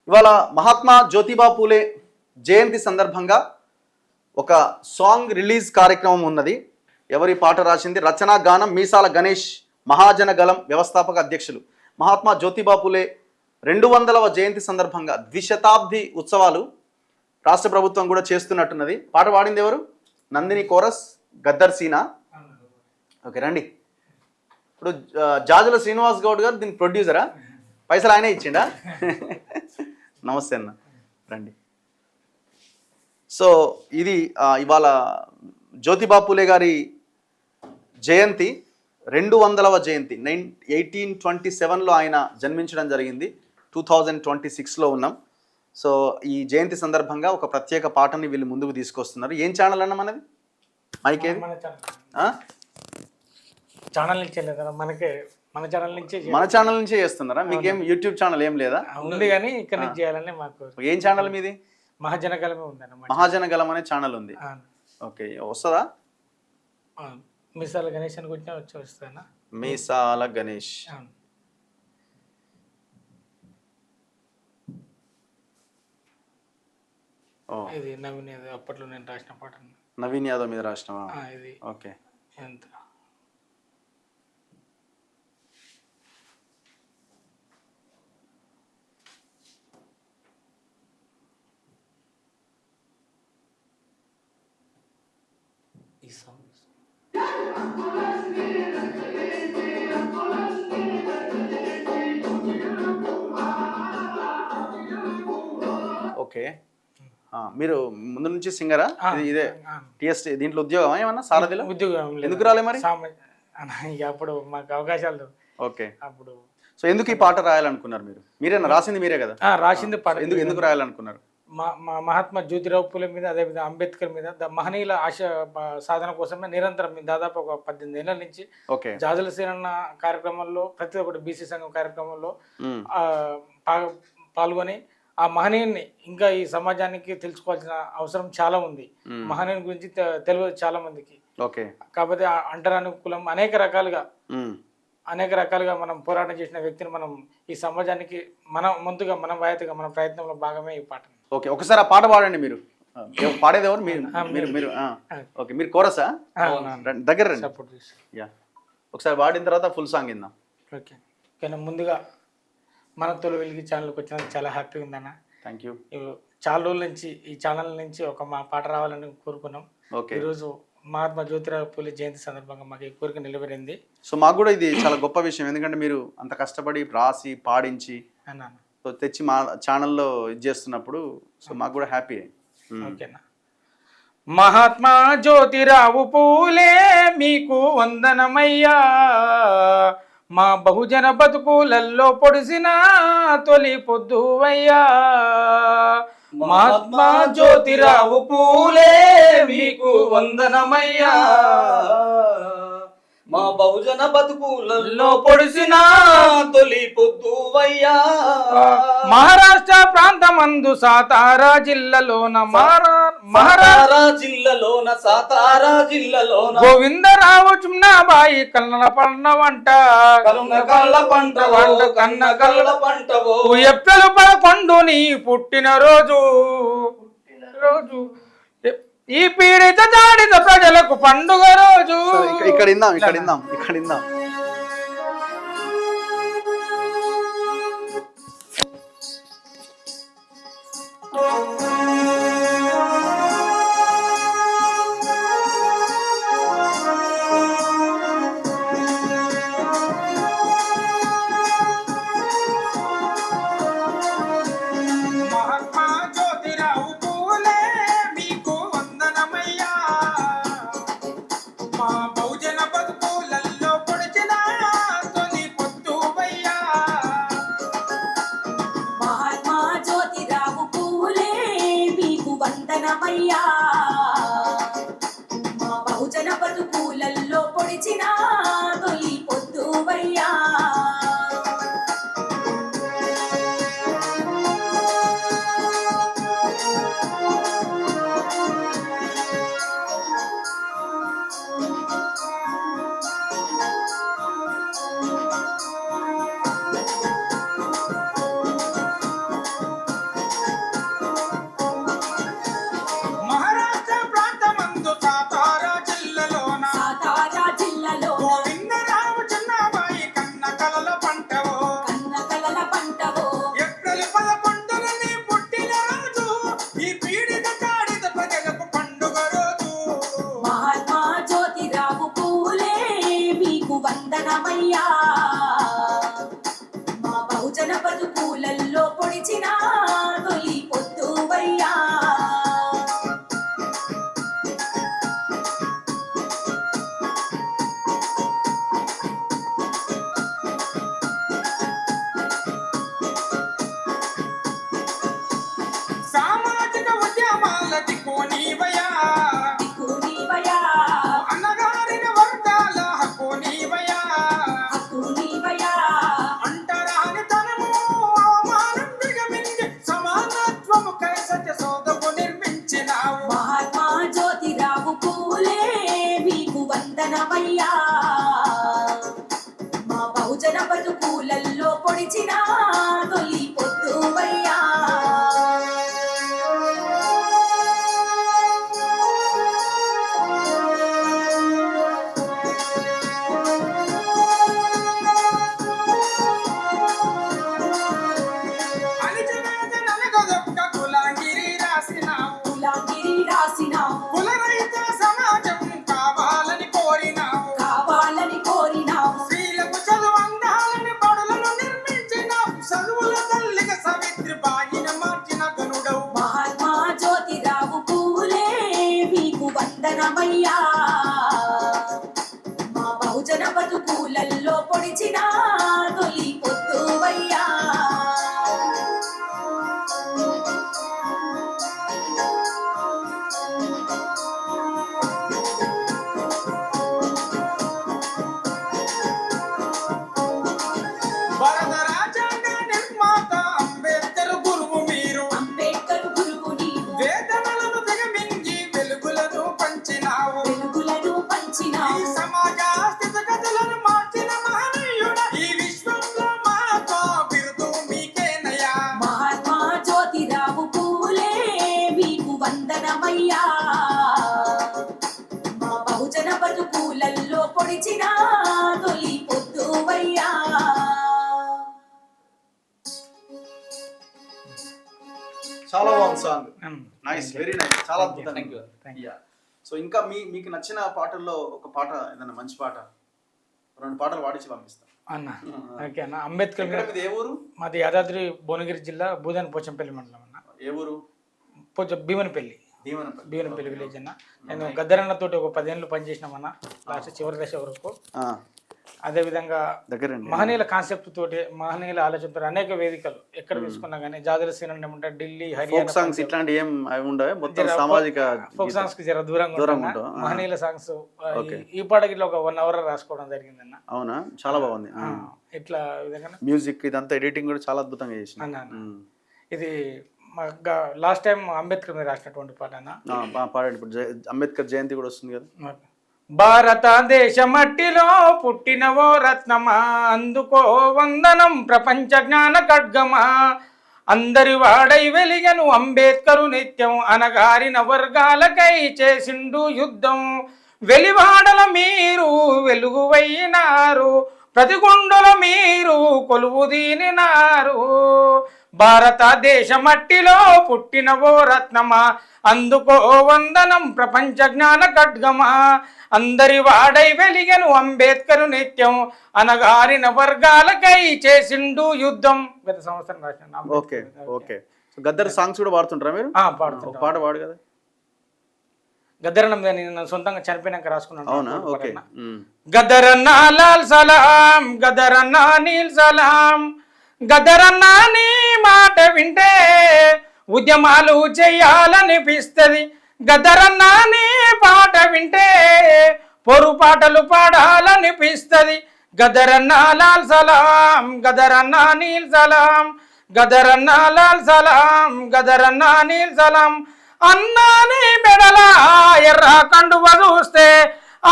ఇవాళ మహాత్మా జ్యోతిబా పూలే జయంతి సందర్భంగా ఒక సాంగ్ రిలీజ్ కార్యక్రమం ఉన్నది. ఎవరి పాట రాసింది? రచనా గానం మీసాల గణేష్, మహాజన గలం వ్యవస్థాపక అధ్యక్షులు. మహాత్మా జ్యోతిబా పూలే 200వ జయంతి సందర్భంగా ద్విశతాబ్ది ఉత్సవాలు రాష్ట్ర ప్రభుత్వం కూడా చేస్తున్నట్టున్నది. పాట పాడింది ఎవరు? నందిని కోరస్, గద్దర్ సీనా. ఓకే రండి. ఇప్పుడు జాజుల శ్రీనివాస్ గౌడ్ గారు దీని ప్రొడ్యూసరా? పైసలు ఆయనే ఇచ్చిండా? నమస్తే అన్న, రండి. సో ఇది ఇవాళ జ్యోతిబా పూలే గారి జయంతి, 200వ జయంతి. 1827లో ఆయన జన్మించడం జరిగింది. 2026లో ఉన్నాం. సో ఈ జయంతి సందర్భంగా ఒక ప్రత్యేక పాటని వీళ్ళు ముందుకు తీసుకొస్తున్నారు. ఏం ఛానల్ అన్న మనది? మైకేది? ఛానల్ నుంచే లేదా? మనకే మన ఛానల్ నుంచే చేస్తున్నారా? మీకేం యూట్యూబ్ ఛానల్ ఏం లేదా? ఉంది కానీ ఇక్కడ నుంచి చేయాలని మాకు. ఏం ఛానల్ మీది? మహాజనగలమే ఉందన్నమాట. మహాజనగలం అనే ఛానల్ ఉంది. ఓకే, వస్తుందా? మీసాల గణేష్ అని కూర్చొని వస్తుందా? మీసాల గణేష్. ఇది నవీన్ యాదవ్ అప్పట్లో నేను రాసిన పాట. నవీన్ యాదవ్ మీద రాసినవా? ఇది ఓకే. ఎంత ఈ సాంగ్ ఓకే. మీరు ముందు నుంచి సింగరా? ఇదే టీఎస్ దీంట్లో ఉద్యోగం ఏమన్నా? సారథిలో ఉద్యోగం ఎందుకు రాలే మరి? అప్పుడు మాకు అవకాశాలు. ఓకే. అప్పుడు సో ఎందుకు ఈ పాట రాయాలనుకున్నారు మీరు? మీరేనా రాసింది? మీరే కదా రాసింది పాట. ఎందుకు రాయాలనుకున్నారు? మహాత్మా జ్యోతిరావు పూలే మీద, అదేవిధంగా అంబేద్కర్ మీద, మహనీయుల ఆశ సాధన కోసమే నిరంతరం దాదాపు ఒక 18 ఏళ్ల నుంచి జాజుల సేనన్న కార్యక్రమంలో, ప్రతి ఒక్కటి బీసీ సంఘం కార్యక్రమంలో పాల్గొని ఆ మహనీయుని ఇంకా ఈ సమాజానికి తెలుసుకోవాల్సిన అవసరం చాలా ఉంది. మహనీయుని గురించి తెలియదు చాలా మందికి. కాకపోతే అంటరాని కులం అనేక రకాలుగా మనం పోరాటం చేసిన వ్యక్తిని మనం ఈ సమాజానికి మన ముందుగా మన బాధ్యతగా మన ప్రయత్నంలో భాగమే ఈ పాట. ఓకే, ఒకసారి ఆ పాట పాడండి. మీరు పాడేది ఎవరు? మీరు ఓకే, మీరు కోరసా? దగ్గర రండి. ఒకసారి పాడిన తర్వాత ఫుల్ సాంగ్ ఇందాం. ఓకే. కానీ ముందుగా మన తొలి వెలిగి ఛానల్కి వచ్చినందుకు చాలా హ్యాపీగా ఉందన్న. Thank you. చాలా రోజుల నుంచి ఈ ఛానల్ నుంచి మా పాట రావాలని కోరుకున్నాం. ఈరోజు మహాత్మా జ్యోతిరావు పూలే జయంతి సందర్భంగా మాకు ఈ కోరిక నిలబడింది. సో మాకు కూడా ఇది చాలా గొప్ప విషయం, ఎందుకంటే మీరు అంత కష్టపడి రాసి పాడించి తెచ్చి మా ఛానల్లో ఇది చేస్తున్నప్పుడు సో మాకు కూడా హ్యాపీ. ఓకేనా. మహాత్మా జ్యోతిరావు పూలే మీకు వందనమయ్యా, మా బహుజన బతుకులలో పొడిసిన తొలి పొద్దువయ్యా. మహాత్మా జ్యోతిరావు పూలే మీకు వందనమయ్యా, మా బహుజన బతుకులలో పొడిసిన తొలి పొద్దువయ్యా. మహారాష్ట్ర ప్రాంతమందు సాతారా జిల్లాలోన సాతారా జిల్లాలోన గోవిందరావు చుమ్నాబాయి కళ్ళ పంట వంట కన్న కళ్ళ పంటవో ఏప్రిల్ 11 నీ పుట్టిన రోజు ఈ పీడిత దాడిత ప్రజలకు పండుగ రోజు. ఇక్కడ ఇందాం. వందనమయ్యా, మా బహుజన బతుకులలో పొడిచిన తొలి పొద్దువయ్యా. వందనమయ్యా మా బహుజన బతుకులల్లో పొడిచిన తొలి పొద్దువయ్యా సామాజిక ఉద్యమాల దిక్కునీవయ్యా దిక్కునీవయ్యా అన్నగారిన వర్గాల హక్కునీవయ్యా హక్కునీవయ్యా అంటరాని తనము అవమానం దిగమింగి సమానత్వము కై సత్య సోదము నిర్మించినావు మహాత్మా జ్యోతిరావు పూలే మీకు వందనమయ్యా మా బహుజన బతుకులల్లో పొడిచిన తొలి పొద్దువయ్యా అణిచివేత నలగదొక్క కులాంగిరి రాసినావు కులాంగిరి రాసినావు కులరహిత సమాజం కావాలని కోరినావు కావాలని కోరినావు స్త్రీలకు చదువు అందాలని బడులను నిర్మించినావు చదువుల తల్లిగా సవిత్రి బాయిన మార్చిన గనుడవు మహాత్మా జ్యోతిరావు పూలే మీకు వందనమయ్యా మా బహుజన బతుకులల్లో పొడిచిన తొలి పొద్దువయ్యా భారత రాజ్యాంగ నిర్మాత అంబేద్కర్ గురువు మీరు అంబేద్కర్ గురువు నీవు వేదనలను దిగమింగి వెలుగులను పంచినావు వెలుగులను ఈ పంచినావు సమాజ స్థితిగతులను మార్చిన మహనీయుడ ఈ విశ్వంలో మాతో బిరుదు మీకేనయ్యా మహాత్మా జ్యోతిరావు పూలే మీకు వందనమయ్యా మా బహుజన బతుకులల్లో పొడిచిన తొలి పొద్దువయ్యా చాలా బాగుంది సాంగ్, ఉమ్. నైస్, వెరీ నైస్, చాలా అద్భుతంగా Thank you. Thank you. So ఇంకా మీకు నచ్చిన పాటల్లో ఒక పాట ఏదైనా మంచి పాట 2 పాటలు పాడించి పంపిస్తాం. అన్న ఓకే అన్న. అంబేద్కర్ ఎక్కడ మీది ఏ ఊరు? మాది యాదాద్రి భువనగిరి జిల్లా భూదాన్ పోచంపల్లి మండలం అన్న. ఏ ఊరు? భీమనపల్లి దీవెనపల్లి. విలేజ్ అన్న. నేను గద్దరన్నతోటి ఒక 10 ఏళ్ళు పనిచేసినామన్న లాస్ట్ చివరి దశ వరకు. అదేవిధంగా దగ్గరండి. మహనీయుల కాన్సెప్ట్ తోటి మహనీయుల ఆలోచనతో అనేక వేదికలు ఎక్కడ తీసుకున్నా కానీ జాతర సీన్ ఏమంటారు ఢిల్లీ ఫోక్ హర్యానా సాంగ్స్ ఇట్లాంటి ఏం అవి ఉండవు, మొత్తం సామాజిక ఫోక్ సాంగ్స్ కి జర దూరంగా దూరంగా ఉంటాం. ఉంటాం. మహనీయుల సాంగ్స్ ఈ పాటకి ఇట్లా ఒక 1 అవర్ రాసుకోవడం జరిగిందన్న. అవునా, చాలా బాగుంది. ఇట్లా విధంగా మ్యూజిక్ ఇదంతా ఎడిటింగ్ కూడా చాలా అద్భుతంగా చేసిన. ఇది లాస్ట్ టైం అంబేద్కర్ మీద రాసినటువంటి పాట అన్న. పాడండి. ఇప్పుడు అంబేద్కర్ జయంతి కూడా వస్తుంది కదా. భారతదేశ మట్టిలో పుట్టినవో రత్నమా, అందుకో వందనం ప్రపంచ జ్ఞాన ఖడ్గమా. అందరి వాడై వెలిగను అంబేద్కరు నిత్యం, అనగారిన వర్గాలకై చేసిండు యుద్ధం. వెలివాడల మీరు వెలుగువైనారు, ప్రతి గుండెల మీరు కొలువు దీనినారు. భారతదేశ మట్టిలో పుట్టినవో రత్నమా, అందుకో వందనం ప్రపంచ జ్ఞాన ఖడ్గమా. అందరి వాడై వెలిగను అంబేద్కరు నిత్యం, అనగారిన వర్గాలకై చేసిండు యుద్ధం. గత సంవత్సరం రాసిన. Okay okay. గద్దర్ సాంగ్స్ కూడా పాడుతుంటారా మీరు? పాడుతుంటా. పాట పాడు కదా. గద్దరన్న మీద నేను సొంతంగా చనిపోయినాక రాసుకున్నాను. అవునా, ఓకే. గద్దరన్న లాల్ సలాం, గద్దరన్న నీల్ సలాం. గద్దరన్న నీ మాట వింటే ఉద్యమాలు చెయ్యాలనిపిస్తుంది. గద్దరన్న నీ పాట వింటే పొరుపాటలు పాడాలనిపిస్తుంది. గద్దరన్న లాల్ సలాం, గద్దరన్న నీల్ సలాం. గద్దరన్న లాల్ సలాం, గద్దరన్న నీల్ సలాం. అన్నాని మెడల ఎర్ర కండువ చూస్తే,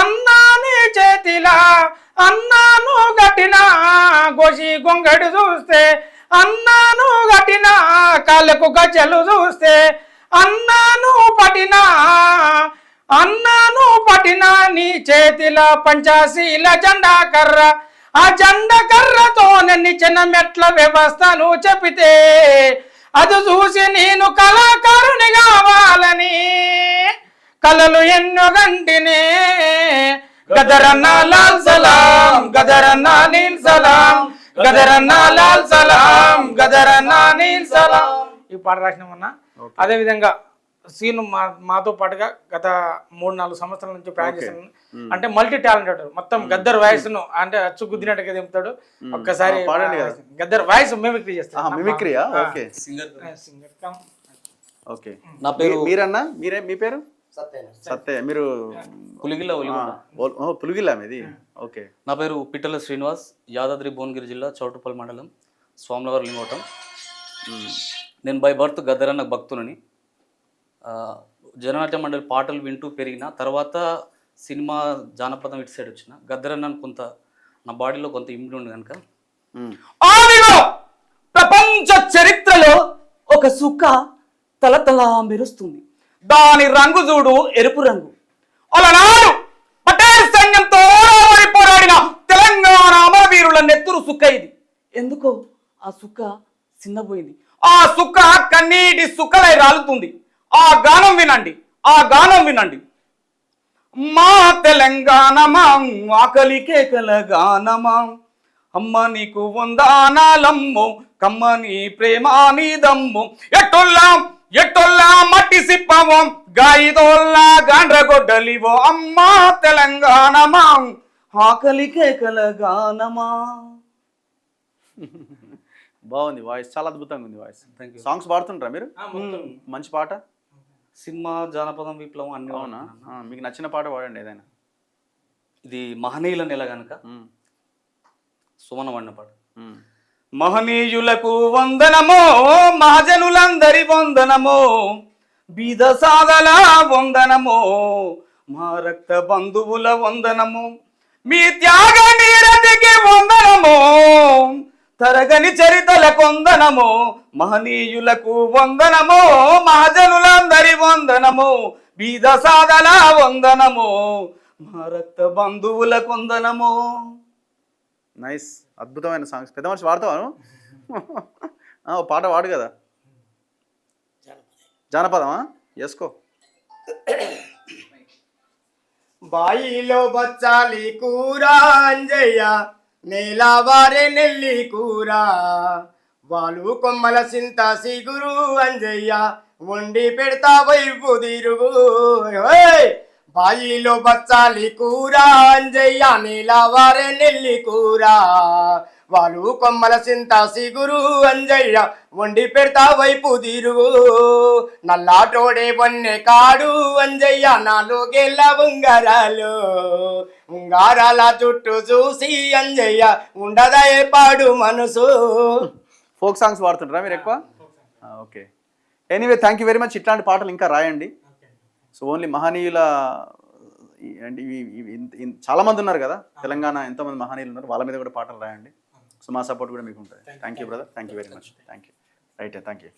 అన్నాని చేతిలా అన్నాను గట్టిన గోసి గొంగడి చూస్తే, అన్నాను గట్టిన కాళ్ళకు గజ్జలు చూస్తే, అన్నాను పటిన నీ చేతిల పంచాశీల జెండా కర్ర. ఆ జెండా కర్రతో నిచ్చిన మెట్ల వ్యవస్థను చెప్పితే, అది చూసి నేను కళాకారుని కావాలని కలలు ఎన్నో గంటినే. గద్దరన్న లాల్ సలాం, గద్దరన్న నీల్ సలాం గదరన్నా లాల్ సలాం గదరన్నా నీల్ సలాం. ఈ పాట రాసినామన్నా. అదే విధంగా సీను మాతో పాటుగా గత 3-4 సంవత్సరాల నుంచి ప్రాక్టీస్ అంటే మల్టీ టాలెంటెడ్ మొత్తం గద్దర్ వాయిస్ ను అంటే అచ్చు గుద్దినట్టుగా దింపుతాడు. ఒక్కసారి పాడండి కదా. గద్దర్ వాయిస్ మిమిక్రీ చేస్తాడు. మిమిక్రీయా? Okay singer okay. నా పేరు మీరన్నా మీ పేరు సత్య. మీరు పులిగిల్ల పులిగిల్లా మీది? ఓకే. నా పేరు పిట్టల శ్రీనివాస్, యాదాద్రి భువనగిరి జిల్లా చౌటుపల్లి మండలం, స్వామినగర్ లింగోటం. నేను బై బర్త్ గద్దరన్న భక్తులని. జననాట్య మండలి పాటలు వింటూ పెరిగిన తర్వాత సినిమా జానపదం ఇటు సైడ్ వచ్చిన. గద్దరన్న కొంత నా బాడీలో కొంత ఇమ్యూనిటీ ఉంది కనుక ప్రపంచ చరిత్రలో ఒక సుక్క తలతల మెరుస్తుంది. దాని రంగు చూడు ఎరుపు రంగు. అలనాడు పటేల్ సైన్యంతో పోరాడిన తెలంగాణ అమరవీరుల నెత్తురు సుక్క ఇది. ఎందుకో ఆ సుక్క చిన్నపోయింది. ఆ సుక్క కన్నీటి సుక్కలై రాలుతుంది. ఆ గానం వినండి, ఆ గానం వినండి. మా తెలంగాణమా ఆకలి కేకల గానమా, అమ్మ నీకు వందనాలమ్మో కమ్మని ప్రేమానిదమ్మో, ఎట్టొల్లా మట్టి సిప్పవో గాయిదోల్లా గాండ్రగొడ్డలివో, అమ్మా తెలంగాణమా ఆకలి కేకల గానమా. బాగుంది వాయిస్, చాలా అద్భుతంగా ఉంది వాయిస్. సాంగ్స్ పాడుతుంటారా మీరు? మంచి పాట. సినిమా జానపదం విప్లవం అన్ని. అవునా? మీకు నచ్చిన పాట పాడండి ఏదైనా. ఇది మహనీయుల నెల గనక సుమన వాడిన పాట. మహనీయులకు వందనమో, మహాజనులందరి వందనమో, బీద సాగల వందనమో, మా రక్త బంధువుల వందనము, మీ త్యాగ నీరతికి వందనమో, తరగని చరితల కొందనమో, మహనీయులకు వందనమో, మహాజనులందరి వందనమో, బీద సాగల వందనమో, మా రక్త బంధువుల కొందనమో. నైస్, అద్భుతమైన సాంగ్స్. పెద్ద మనిషి వాడతావాను? పాట వాడు కదా. జానపదమా? వేసుకో. బాయిలో బచ్చాలి కూర అంజయ్య, నేలవారే నెల్లి కూర, వాళ్ళు కొమ్మల సింత సిగురు అంజయ్య, వండి పెడతా వైపు తిరుగు. బాయిలో బచ్చాలి కూర అంజయ్య, నేలవారే నెల్లి కూర, వాళ్ళు కొమ్మల సింత సిగురు అంజయ్య, వండి పెడతా వైపు తిరుగు. నల్లాటోడే వన్నె కాడు అంజయ్య, నాలో గెల్ల ఉంగరాలు, ఉంగారాల చుట్టూ చూసి అంజయ్య ఉండదయే పాడు మనసు. ఫోక్ సాంగ్స్ పాడుతుంటారా మీరు ఎక్కువ? Okay. Anyway, thank you very much. ఇట్లాంటి పాటలు ఇంకా రాయండి. సో ఓన్లీ మహనీయుల అంటే చాలామంది ఉన్నారు కదా తెలంగాణ, ఎంతోమంది మహనీయులు ఉన్నారు, వాళ్ళ మీద కూడా పాటలు రాయండి. సో మా సపోర్ట్ కూడా మీకు ఉంటుంది. Thank you brother, thank you very much. Thank you. Right, thank you.